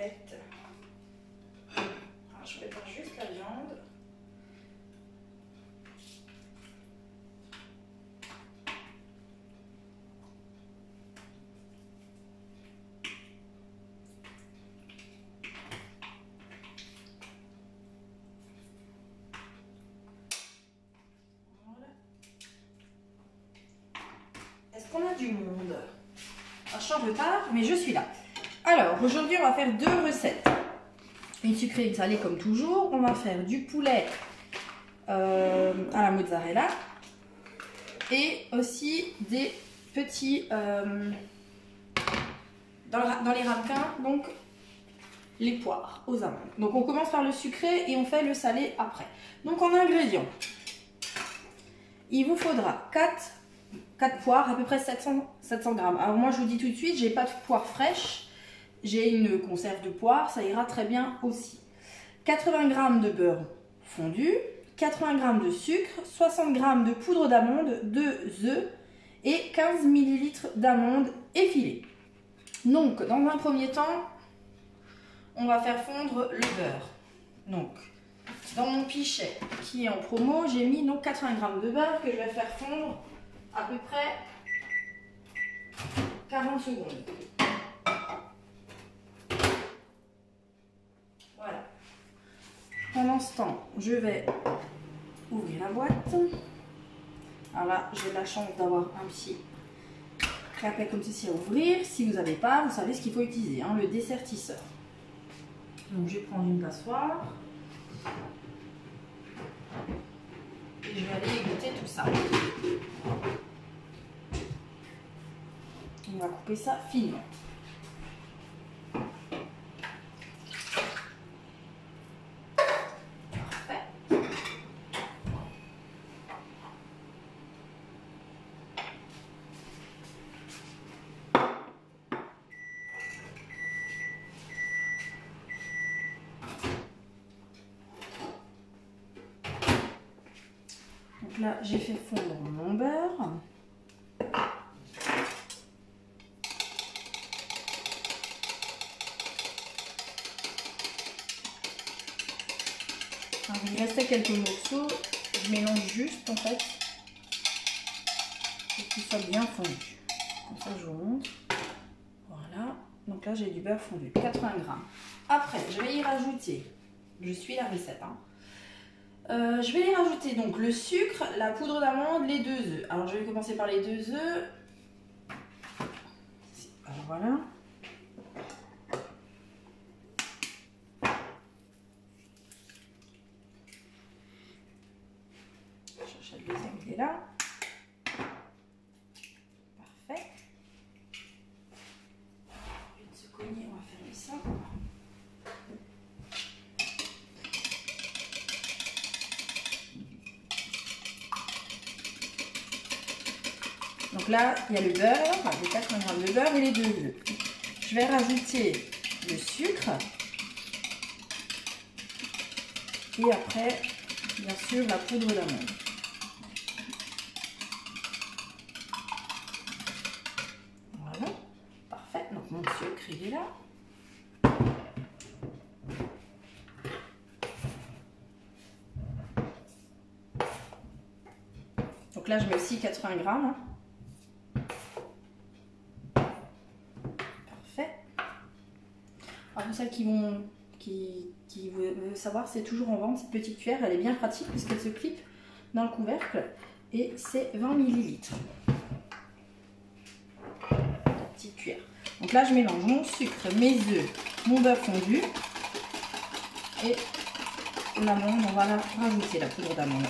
mettre... Alors, je prépare juste la viande. Est-ce qu'on a du monde? Alors, je suis en retard, mais je suis là. Alors, aujourd'hui, on va faire deux recettes. Une sucrée et une salée comme toujours. On va faire du poulet à la mozzarella. Et aussi des petits... dans les ramequins, donc les poires aux amandes. Donc, on commence par le sucré et on fait le salé après. Donc, en ingrédients, il vous faudra 4 poires, à peu près 700 grammes. Alors moi je vous dis tout de suite, j'ai pas de poire fraîche, j'ai une conserve de poire, ça ira très bien aussi. 80 grammes de beurre fondu, 80 grammes de sucre, 60 grammes de poudre d'amande, 2 œufs et 15 ml d'amandes effilées. Donc dans un premier temps, on va faire fondre le beurre. Donc dans mon pichet qui est en promo, j'ai mis donc 80 grammes de beurre que je vais faire fondre à peu près 40 secondes. Voilà. Pendant ce temps, je vais ouvrir la boîte. Alors là, j'ai la chance d'avoir un petit clapet comme ceci à ouvrir. Si vous n'avez pas, vous savez ce qu'il faut utiliser, hein, le dessertisseur. Donc je vais prendre une passoire. Et je vais aller égoutter tout ça. On va couper ça finement. Parfait. Donc là, j'ai fait fondre mon beurre. Alors, il restait quelques morceaux, je mélange juste en fait pour qu'il soit bien fondu. Comme ça je vous montre. Voilà, donc là j'ai du beurre fondu, 80 grammes. Après je vais y rajouter, je suis la recette, hein. Je vais y rajouter donc le sucre, la poudre d'amande, les 2 œufs. Alors je vais commencer par les 2 œufs. Alors voilà. Le deuxième il est là. Parfait. Au lieu de se cogner, on va fermer ça. Donc là, il y a le beurre, les 80 grammes de beurre et les 2 œufs. Je vais rajouter le sucre. Et après, bien sûr, la poudre d'amande. Voilà, parfait. Donc mon sucre, il est là. Donc là, je mets aussi 80 grammes. Hein. Parfait. Alors pour celles qui veulent savoir, c'est toujours en vente cette petite cuillère. Elle est bien pratique puisqu'elle se clip dans le couvercle. Et c'est 20 ml. Petite cuillère. Donc là, je mélange mon sucre, mes œufs, mon beurre fondu. Et l'amande, on va la rajouter, la poudre d'amande.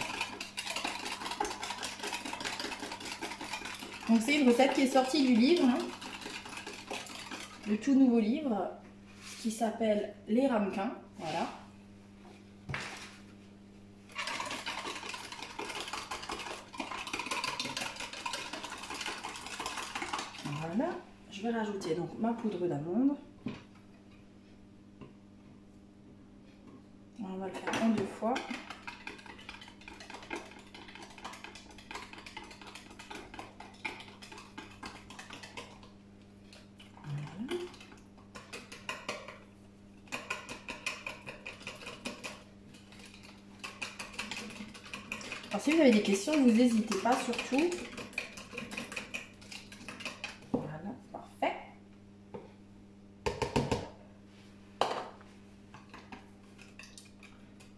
Donc c'est une recette qui est sortie du livre, hein, le tout nouveau livre qui s'appelle Les Ramequins. Voilà. Voilà. Je vais rajouter donc ma poudre d'amande. On va le faire en 2 fois. Voilà. Alors, si vous avez des questions, vous n'hésitez pas surtout. Voilà, parfait.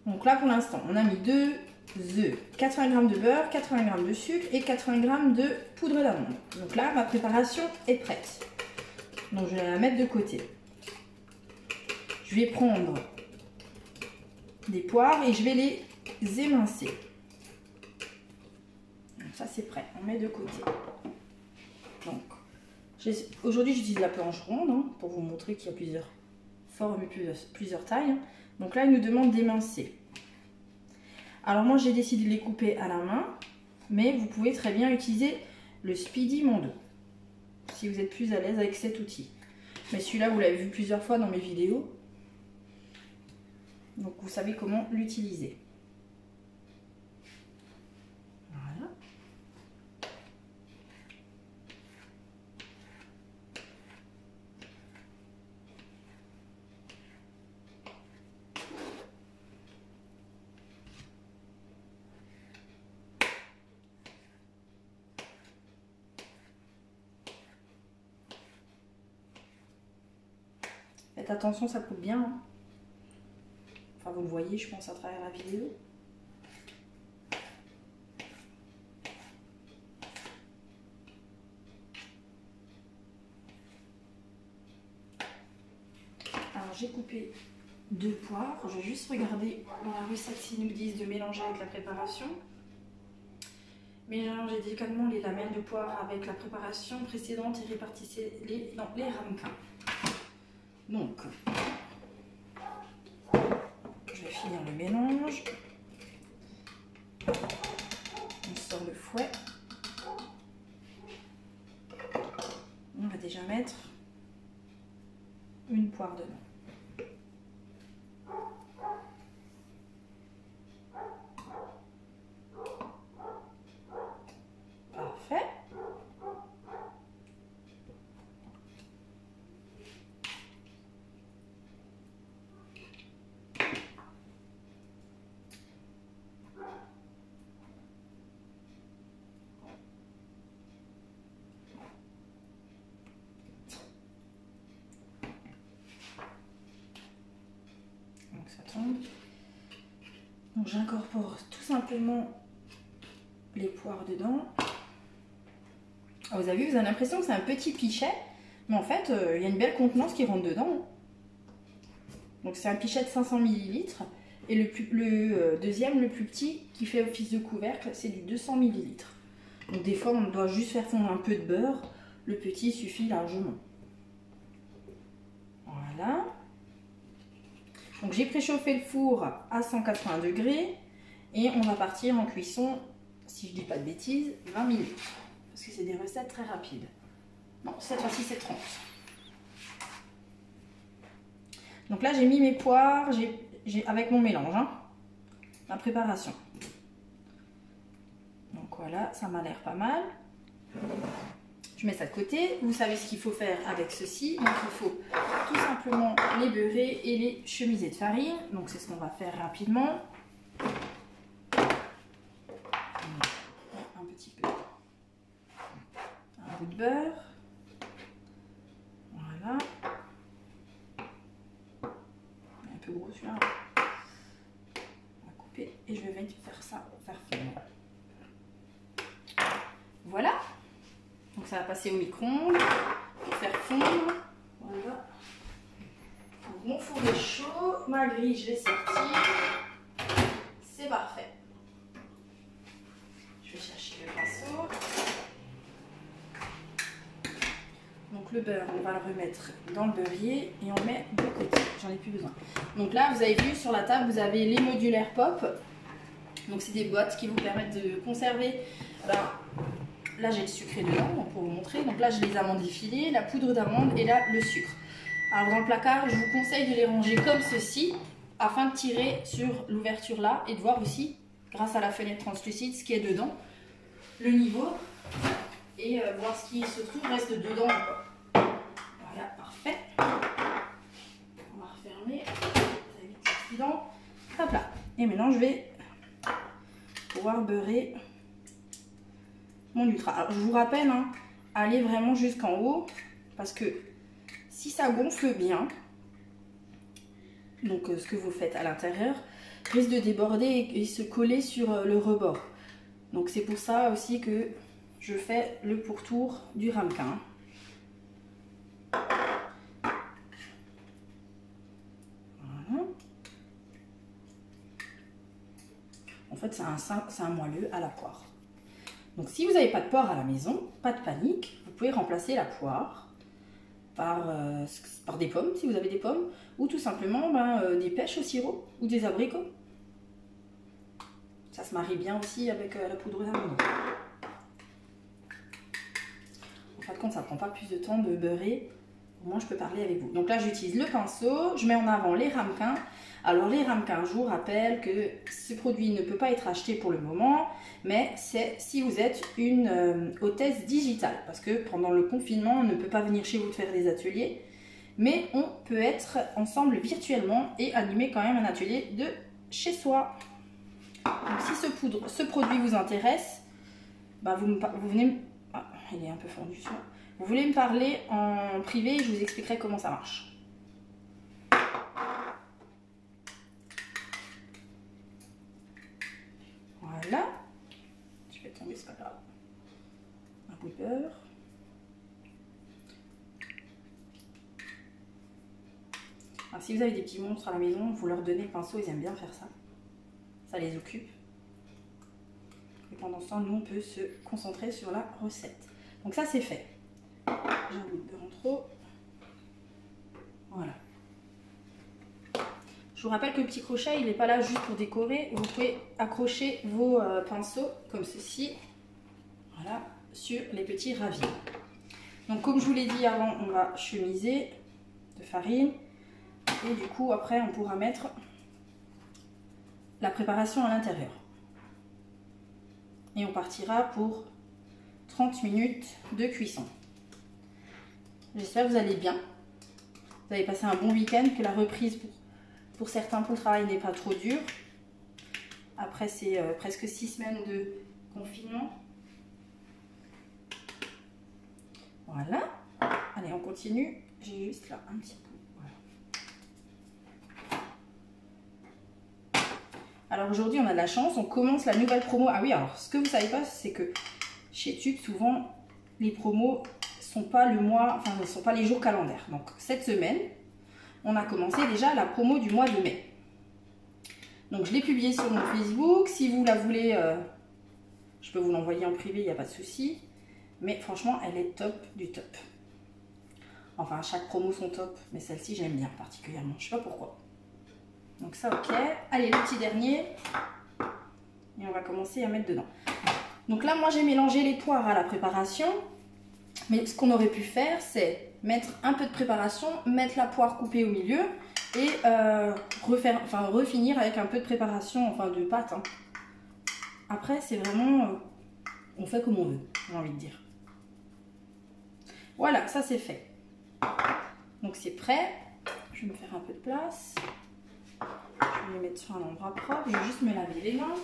Donc là, pour l'instant, on a mis 2 œufs, 80 g de beurre, 80 g de sucre et 80 g de poudre d'amande. Donc là, ma préparation est prête. Donc je vais la mettre de côté. Je vais prendre des poires et je vais les émincer. Donc ça c'est prêt, on met de côté. Donc aujourd'hui j'utilise la planche ronde hein, pour vous montrer qu'il y a plusieurs formes et plusieurs tailles. Donc là il nous demande d'émincer. Alors moi j'ai décidé de les couper à la main, mais vous pouvez très bien utiliser le Speedy Mondo si vous êtes plus à l'aise avec cet outil. Mais celui-là vous l'avez vu plusieurs fois dans mes vidéos. Donc vous savez comment l'utiliser. Voilà. Faites attention, ça coupe bien. Hein. Enfin, vous le voyez, je pense, à travers la vidéo. Alors, j'ai coupé 2 poires. Je vais juste regarder dans la recette s'ils nous disent de mélanger avec la préparation. Mélangez délicatement les lamelles de poire avec la préparation précédente et répartissez-les dans les ramequins. Donc, je vais finir le mélange. On sort le fouet. On va déjà mettre une poire dedans. Parfait. Donc j'incorpore tout simplement les poires dedans. Ah, vous avez vu, vous avez l'impression que c'est un petit pichet, mais en fait il y a une belle contenance qui rentre dedans. Donc c'est un pichet de 500 ml et le deuxième, le plus petit, qui fait office de couvercle, c'est du 200 ml. Donc des fois on doit juste faire fondre un peu de beurre, le petit suffit largement. Voilà. Donc j'ai préchauffé le four à 180 degrés et on va partir en cuisson, si je dis pas de bêtises, 20 minutes. Parce que c'est des recettes très rapides. Non, cette fois-ci c'est 30. Donc là j'ai mis mes poires avec mon mélange, hein, ma préparation. Donc voilà, ça m'a l'air pas mal. Je mets ça de côté. Vous savez ce qu'il faut faire avec ceci. Donc il faut tout simplement les beurrer et les chemiser de farine. Donc c'est ce qu'on va faire rapidement. Un petit peu. Un bout de beurre. Voilà. Un peu gros celui-là. On va couper et je vais faire ça, faire fondre. Voilà. Donc ça va passer au micro-ondes pour faire fondre. Voilà. Donc mon four est chaud, ma grille je l'ai sortie. C'est parfait. Je vais chercher le pinceau. Donc le beurre, on va le remettre dans le beurrier et on met de côté. J'en ai plus besoin. Donc là, vous avez vu sur la table, vous avez les modulaires pop. Donc c'est des boîtes qui vous permettent de conserver. Là j'ai le sucré dedans pour vous montrer. Donc là j'ai les amandes effilées, la poudre d'amande et là le sucre. Alors dans le placard, je vous conseille de les ranger comme ceci afin de tirer sur l'ouverture là et de voir aussi, grâce à la fenêtre translucide, ce qui est dedans, le niveau et voir ce qui se trouve reste dedans. Voilà, parfait. On va refermer. Ça évite l'accident. Hop là. Et maintenant je vais pouvoir beurrer mon ultra. Alors je vous rappelle, hein, allez vraiment jusqu'en haut parce que si ça gonfle bien, donc ce que vous faites à l'intérieur risque de déborder et se coller sur le rebord. Donc c'est pour ça aussi que je fais le pourtour du ramequin. Voilà. En fait c'est un moelleux à la poire. Donc si vous n'avez pas de poire à la maison, pas de panique, vous pouvez remplacer la poire par des pommes si vous avez des pommes, ou tout simplement des pêches au sirop ou des abricots. Ça se marie bien aussi avec la poudre d'amande. En fin de compte, ça ne prend pas plus de temps de beurrer. Au moins, je peux parler avec vous. Donc là, j'utilise le pinceau. Je mets en avant les ramequins. Alors, les ramequins, je vous rappelle que ce produit ne peut pas être acheté pour le moment. Mais c'est si vous êtes une hôtesse digitale. Parce que pendant le confinement, on ne peut pas venir chez vous faire des ateliers. Mais on peut être ensemble virtuellement et animer quand même un atelier de chez soi. Donc si ce produit vous intéresse, vous venez... Ah, il est un peu fondu celui-là. Vous voulez me parler en privé et je vous expliquerai comment ça marche. Voilà. Je vais tomber, c'est pas grave. Un bout de beurre. Alors, si vous avez des petits monstres à la maison, vous leur donnez le pinceau, ils aiment bien faire ça. Ça les occupe. Et pendant ce temps, nous, on peut se concentrer sur la recette. Donc ça, c'est fait. J'ai un bout de beurre en trop. Voilà. Je vous rappelle que le petit crochet, il n'est pas là juste pour décorer. Vous pouvez accrocher vos pinceaux, comme ceci, voilà, sur les petits ravis. Donc comme je vous l'ai dit avant, on va chemiser de farine. Et du coup, après, on pourra mettre la préparation à l'intérieur. Et on partira pour 30 minutes de cuisson. J'espère que vous allez bien. Vous avez passé un bon week-end, que la reprise pour certains pour le travail n'est pas trop dure. Après, c'est presque 6 semaines de confinement. Voilà. Allez, on continue. J'ai juste là un petit peu. Voilà. Alors aujourd'hui, on a de la chance. On commence la nouvelle promo. Ah oui, alors ce que vous ne savez pas, c'est que chez Tube, souvent, les promos sont pas le mois, enfin, ne sont pas les jours calendaires. Donc cette semaine, on a commencé déjà la promo du mois de mai. Donc je l'ai publiée sur mon Facebook. Si vous la voulez, je peux vous l'envoyer en privé, il n'y a pas de souci. Mais franchement, elle est top du top. Enfin, chaque promo sont top, mais celle-ci, j'aime bien particulièrement. Je ne sais pas pourquoi. Donc ça, ok. Allez, le petit dernier. Et on va commencer à mettre dedans. Donc là, moi, j'ai mélangé les poires à la préparation. Mais ce qu'on aurait pu faire, c'est mettre un peu de préparation, mettre la poire coupée au milieu et refinir avec un peu de préparation, enfin de pâte. Hein. Après, c'est vraiment... on fait comme on veut, j'ai envie de dire. Voilà, ça c'est fait. Donc c'est prêt. Je vais me faire un peu de place. Je vais les mettre sur un endroit propre. Je vais juste me laver les mains.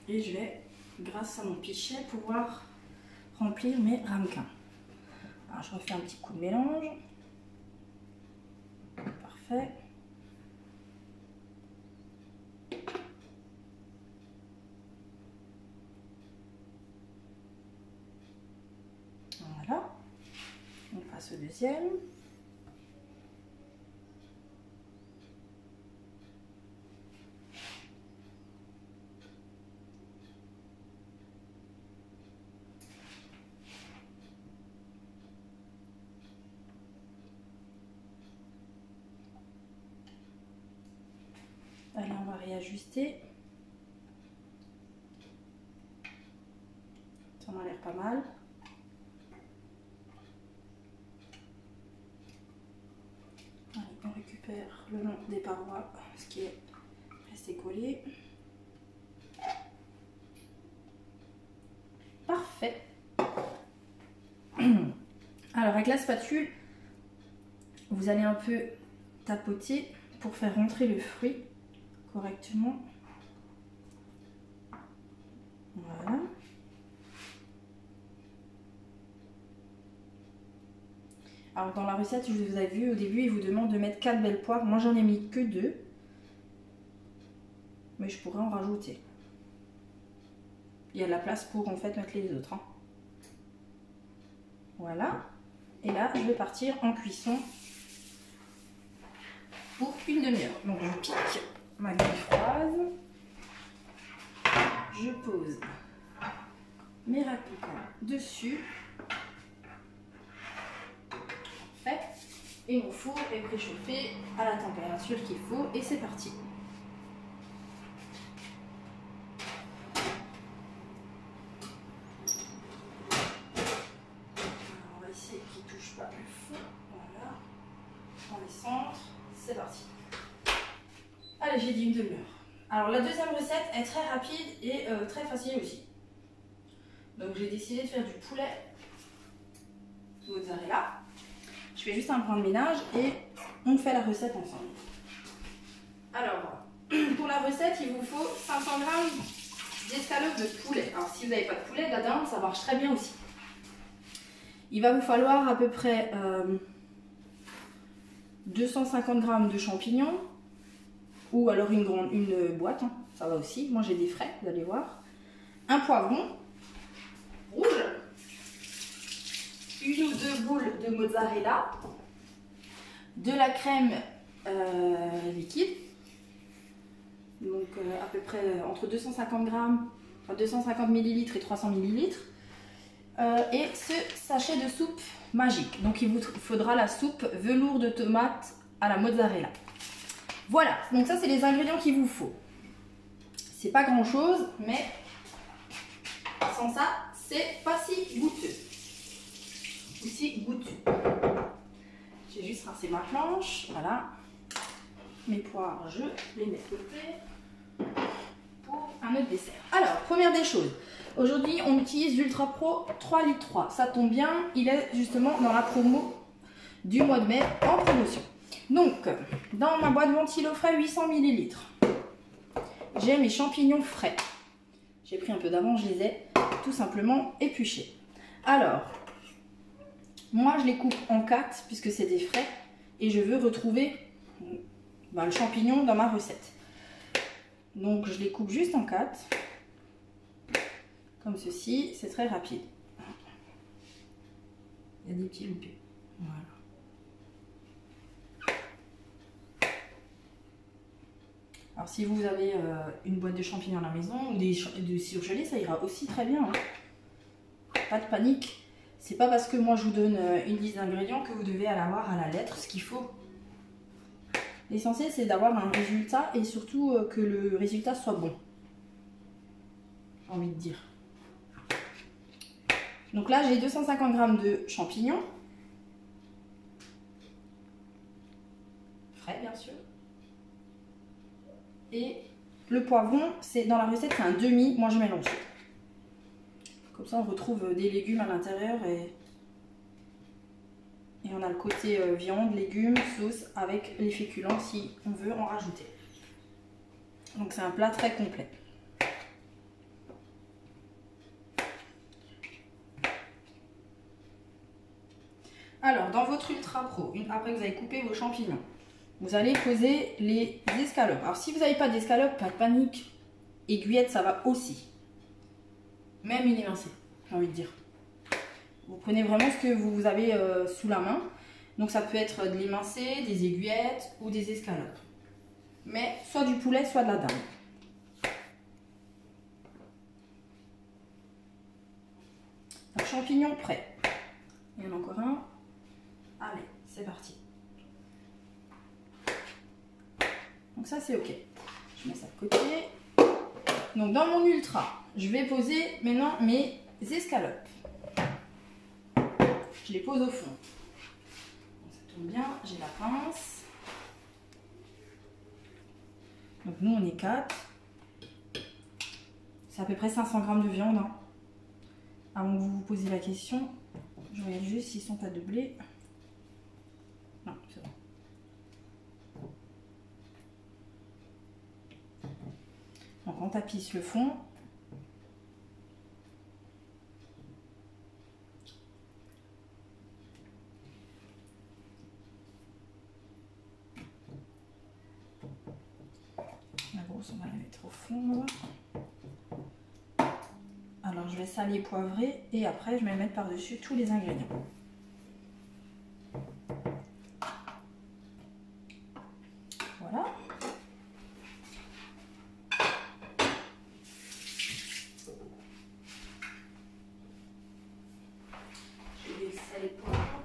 Et je vais, grâce à mon pichet, pouvoir remplir mes ramequins. Alors je refais un petit coup de mélange. Parfait. Voilà. On passe au deuxième. Allez, on va réajuster. Ça m'a l'air pas mal. Allez, on récupère le long des parois, ce qui est resté collé. Parfait. Alors avec la spatule, Vous allez un peu tapoter pour faire rentrer le fruit correctement. Voilà. Alors dans la recette, je vous ai vu au début, il vous demande de mettre 4 belles poires. Moi j'en ai mis que 2. Mais je pourrais en rajouter. Il y a de la place pour en fait mettre les autres. Hein. Voilà. Et là, je vais partir en cuisson pour une demi-heure. Donc je pique ma grille froise. Je pose mes rapicots dessus. Parfait. Et mon four est préchauffé à la température qu'il faut. Et c'est parti. Alors, on va essayer qu'il ne touche pas le feu. Voilà. Dans les centres. C'est parti. Allez, j'ai dit une demi-heure. Alors la deuxième recette est très rapide et très facile aussi. Donc j'ai décidé de faire du poulet mozzarella. Je fais juste un point de ménage et on fait la recette ensemble. Alors, pour la recette, il vous faut 500 g d'escalope de poulet. Alors si vous n'avez pas de poulet, de la dinde, ça marche très bien aussi. Il va vous falloir à peu près 250 g de champignons. Ou alors une boîte, hein, ça va aussi. Moi j'ai des frais, vous allez voir. Un poivron rouge. Une ou deux boules de mozzarella. De la crème liquide. Donc à peu près entre 250 grammes, enfin 250 ml et 300 ml. Et ce sachet de soupe magique. Donc il vous faudra la soupe velours de tomate à la mozzarella. Voilà, donc ça c'est les ingrédients qu'il vous faut. C'est pas grand chose, mais sans ça, c'est pas si goûteux. Ou si goûteux. J'ai juste rincé ma planche, voilà. Mes poires, je les mets de côté pour un autre dessert. Alors, première des choses. Aujourd'hui, on utilise l'Ultra Pro 3,3 litres. Ça tombe bien, il est justement dans la promo du mois de mai en promotion. Donc, dans ma boîte ventilo frais 800 ml, j'ai mes champignons frais. J'ai pris un peu d'avance, je les ai tout simplement épluchés. Alors, moi je les coupe en 4 puisque c'est des frais et je veux retrouver le champignon dans ma recette. Donc, je les coupe juste en 4, comme ceci, c'est très rapide. Il y a des petits loupés. Voilà. Alors si vous avez une boîte de champignons à la maison ou des surgelés, ça ira aussi très bien. Hein. Pas de panique. C'est pas parce que moi je vous donne une liste d'ingrédients que vous devez avoir à la lettre ce qu'il faut. L'essentiel c'est d'avoir un résultat et surtout que le résultat soit bon. J'ai envie de dire. Donc là j'ai 250 g de champignons. Frais bien sûr. Et le poivron, c'est dans la recette, c'est un demi. Moi, je mélange. Comme ça, on retrouve des légumes à l'intérieur et on a le côté viande, légumes, sauce avec les féculents si on veut en rajouter. Donc, c'est un plat très complet. Alors, dans votre Ultra Pro, après que vous avez coupé vos champignons, vous allez poser les escalopes. Alors si vous n'avez pas d'escalopes, pas de panique. Aiguillette, ça va aussi. Même une émincée, j'ai envie de dire. Vous prenez vraiment ce que vous avez sous la main. Donc ça peut être de l'émincé, des aiguillettes ou des escalopes. Mais soit du poulet, soit de la dinde. Donc champignons prêts. Il y en a encore un. Allez, c'est parti. Donc ça c'est ok. Je mets ça de côté. Donc dans mon ultra, je vais poser maintenant mes escalopes. Je les pose au fond. Donc ça tombe bien, j'ai la pince. Donc nous on est 4. C'est à peu près 500 g de viande. Hein. Avant que vous vous posiez la question, je regarde juste s'ils sont pas doublés. Non, c'est bon. tapisse le fond. La grosse, on va la mettre au fond. Alors je vais saler, poivrer et après je vais mettre par-dessus tous les ingrédients. Voilà. Je vais saler, poivre.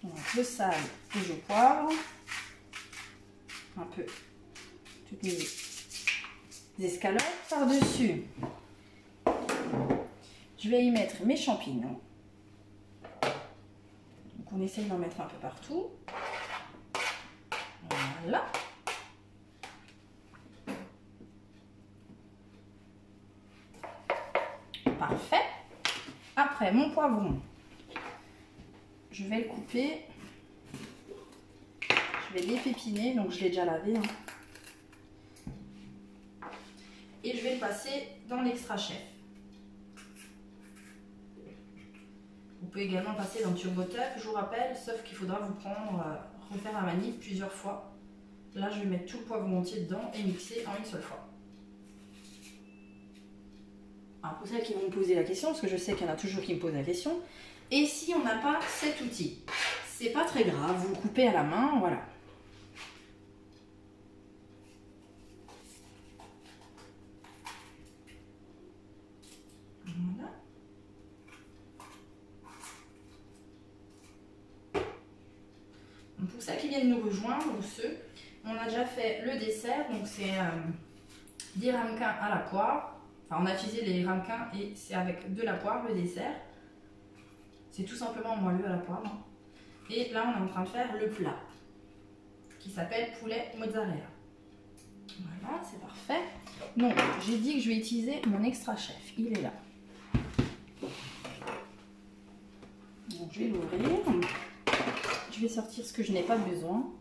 Donc je sale et je poivre. Un peu toutes mes escalopes par-dessus. Je vais y mettre mes champignons. Donc on essaye d'en mettre un peu partout. Voilà. Parfait. Après mon poivron, je vais le couper. Je vais l'épépiner, donc je l'ai déjà lavé. Hein. Et je vais le passer dans l'extra chef. Vous pouvez également passer dans TurboTax, je vous rappelle, sauf qu'il faudra vous prendre, refaire la manip plusieurs fois. Là, je vais mettre tout le poivron entier dedans et mixer en une seule fois. Alors pour celles qui vont me poser la question, parce que je sais qu'il y en a toujours qui me posent la question, et si on n'a pas cet outil, c'est pas très grave, vous le coupez à la main, voilà. Voilà. Donc pour celles qui viennent nous rejoindre, ou ceux, on a déjà fait le dessert, donc c'est des ramequins à la poire. Enfin, on a utilisé les ramequins et c'est avec de la poire le dessert. C'est tout simplement moelleux à la poire. Hein. Et là, on est en train de faire le plat qui s'appelle poulet mozzarella. Voilà, c'est parfait. Donc, j'ai dit que je vais utiliser mon extra chef. Il est là. Donc, je vais l'ouvrir. Je vais sortir ce que je n'ai pas besoin.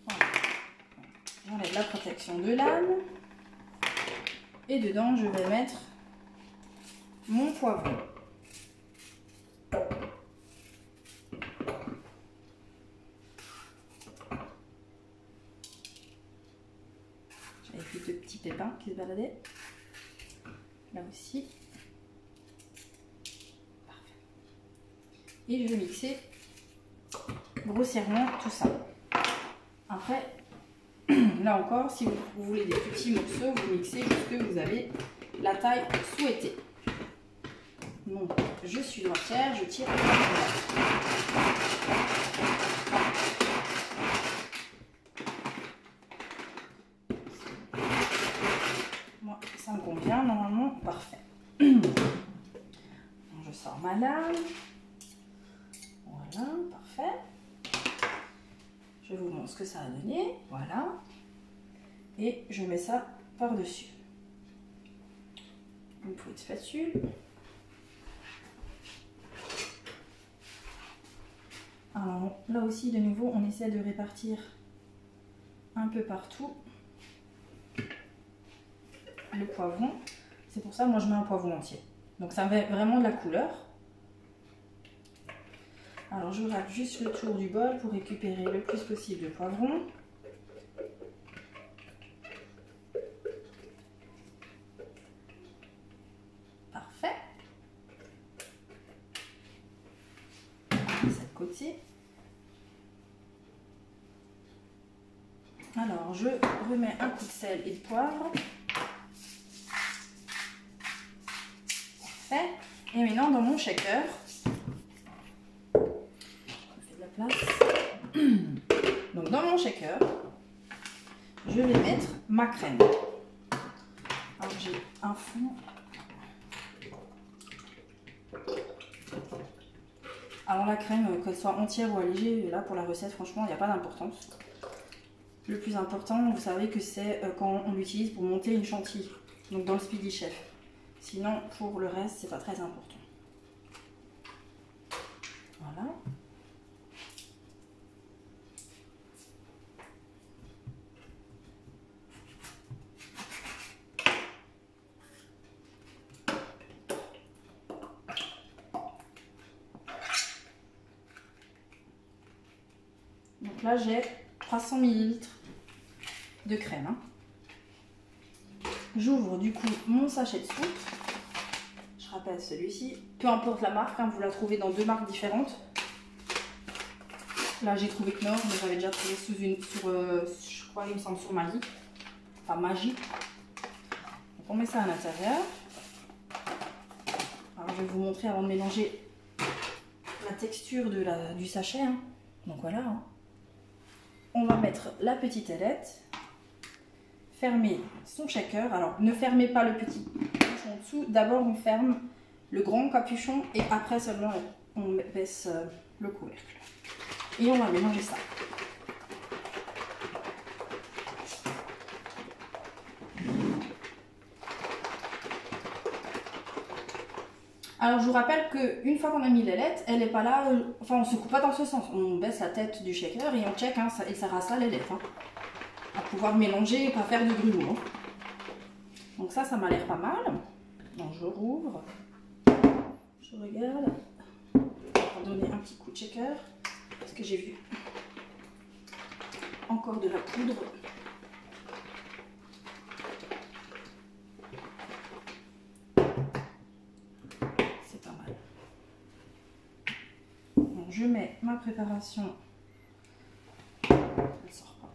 Voilà. J'enlève la protection de lame. Et dedans, je vais mettre mon poivron. J'avais fait deux petits pépins qui se baladaient. Là aussi. Parfait. Et je vais mixer grossièrement tout ça. Après, là encore, si vous voulez des petits morceaux, vous mixez jusque vous avez la taille souhaitée. Donc, je suis droitière, je tire. Moi, ça me convient, normalement, parfait. Donc, je sors ma lame. Voilà, parfait. Je vous montre ce que ça a donné. Voilà. Et je mets ça par-dessus. Une petite spatule. Alors là aussi, de nouveau, on essaie de répartir un peu partout le poivron. C'est pour ça, moi, je mets un poivron entier. Donc, ça met vraiment de la couleur. Alors, je râpe juste le tour du bol pour récupérer le plus possible de poivron. Parfait. De cette côté. Alors, je remets un coup de sel et de poivre. Parfait. Et maintenant, dans mon shaker, donc dans mon shaker, je vais mettre ma crème. Alors j'ai un fond. Alors la crème, qu'elle soit entière ou allégée, là pour la recette, franchement, il n'y a pas d'importance. Le plus important, vous savez que c'est quand on l'utilise pour monter une chantilly, donc dans le Speedy Chef. Sinon, pour le reste, c'est pas très important. Voilà. Donc là j'ai 300 ml de crème. Hein. J'ouvre du coup mon sachet de soupe. Je rappelle celui-ci. Peu importe la marque, hein, vous la trouvez dans 2 marques différentes. Là j'ai trouvé Knorr, mais j'avais déjà trouvé je crois il me semble sur Magie. Enfin Magie. Donc on met ça à l'intérieur. Alors je vais vous montrer avant de mélanger la texture du sachet. Hein. Donc voilà. Hein. On va mettre la petite ailette. Fermer son shaker. Alors ne fermez pas le petit capuchon en dessous. D'abord on ferme le grand capuchon et après seulement on baisse le couvercle. Et on va mélanger ça. Alors je vous rappelle qu'une fois qu'on a mis l'ailette, elle n'est pas là, enfin on ne se coupe pas dans ce sens. On baisse la tête du shaker et on check, hein, et ça reste là l'ailette. Hein, à pouvoir mélanger et pas faire de grumeaux. Hein. Donc ça m'a l'air pas mal. Donc je rouvre, je regarde, on va donner un petit coup de shaker parce que j'ai vu encore de la poudre. C'est pas mal. Donc je mets ma préparation. Elle sort pas.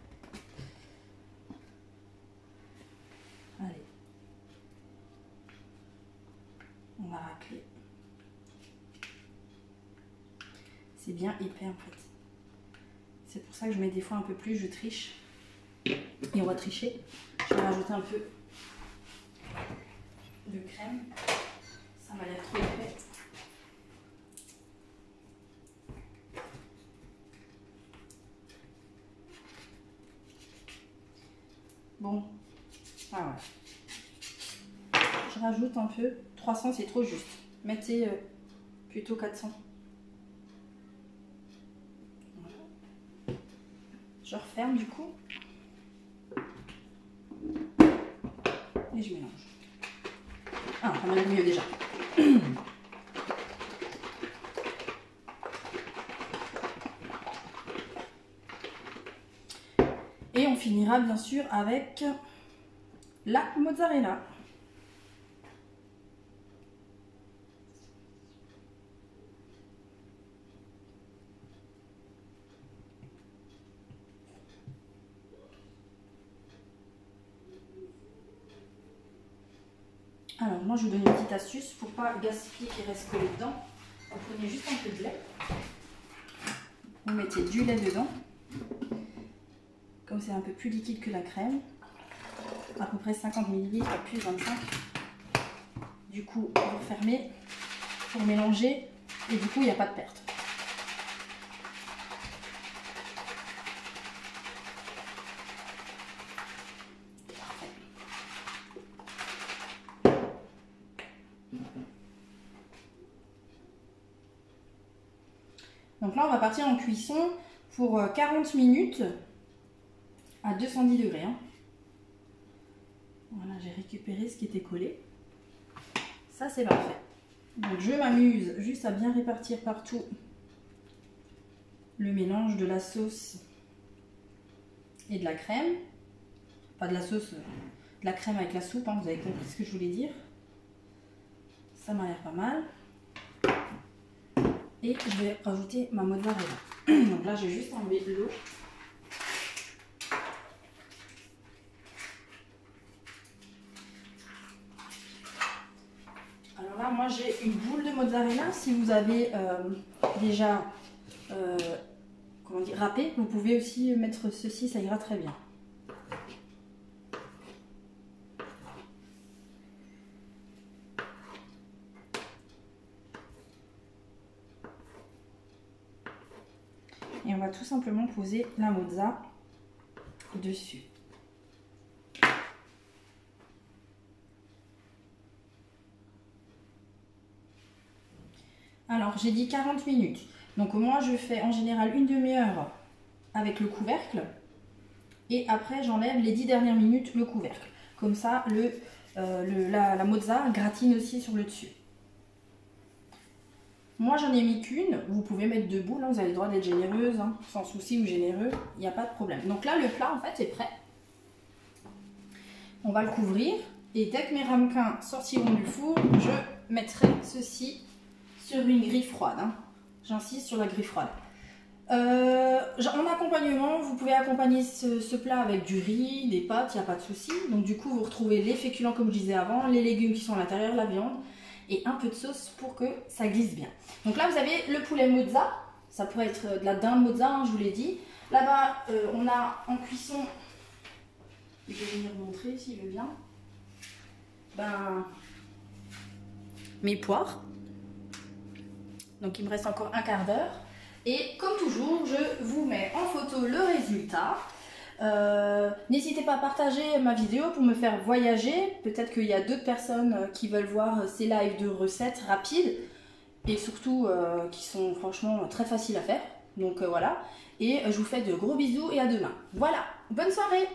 Allez. On va racler. C'est bien épais en fait. C'est pour ça que je mets des fois un peu plus, je triche. Et on va tricher. Je vais rajouter un peu de crème. Ça m'a l'air trop épais. Bon, voilà. Je rajoute un peu. 300 c'est trop juste. Mettez plutôt 400. Voilà. Je referme du coup. Et je mélange. Ah, ça m'a l'air mieux déjà. Et on finira bien sûr avec la mozzarella. Alors moi je vous donne une petite astuce pour pas gaspiller qui reste collé dedans. Vous prenez juste un peu de lait. Vous mettez du lait dedans. Comme c'est un peu plus liquide que la crème. À peu près 50 ml plus 25. Du coup vous refermez pour mélanger et du coup il n'y a pas de perte. Donc là, on va partir en cuisson pour 40 minutes à 210 degrés. Hein. Voilà, j'ai récupéré ce qui était collé. Ça, c'est parfait. Donc, je m'amuse juste à bien répartir partout le mélange de la sauce et de la crème. Pas de la sauce, de la crème avec la soupe, hein, vous avez compris ce que je voulais dire. Ça m'a l'air pas mal. Et je vais rajouter ma mozzarella. Donc là, j'ai juste enlevé de l'eau. Alors là, moi, j'ai une boule de mozzarella. Si vous avez déjà comment dire, râpé, vous pouvez aussi mettre ceci, ça ira très bien. Et on va tout simplement poser la mozza dessus. Alors j'ai dit 40 minutes. Donc moi je fais en général une demi-heure avec le couvercle. Et après j'enlève les 10 dernières minutes le couvercle. Comme ça la mozza gratine aussi sur le dessus. Moi, j'en ai mis qu'une. Vous pouvez mettre 2 boules, hein, vous avez le droit d'être généreuse, hein, sans souci ou généreux, il n'y a pas de problème. Donc là, le plat, en fait, est prêt. On va le couvrir. Et dès que mes ramequins sortiront du four, je mettrai ceci sur une grille froide. Hein. J'insiste sur la grille froide. En accompagnement, vous pouvez accompagner ce plat avec du riz, des pâtes, il n'y a pas de souci. Donc du coup, vous retrouvez les féculents comme je disais avant, les légumes qui sont à l'intérieur, la viande et un peu de sauce pour que ça glisse bien. Donc là, vous avez le poulet mozza. Ça pourrait être de la dinde mozza, hein, je vous l'ai dit. Là-bas, on a en cuisson, je vais venir montrer s'il veut bien, mes poires. Donc il me reste encore un quart d'heure. Et comme toujours, je vous mets en photo le résultat. N'hésitez pas à partager ma vidéo pour me faire voyager. Peut-être qu'il y a d'autres personnes qui veulent voir ces lives de recettes rapides. Et surtout qui sont franchement très faciles à faire. Donc voilà. Et je vous fais de gros bisous et à demain. Voilà, bonne soirée!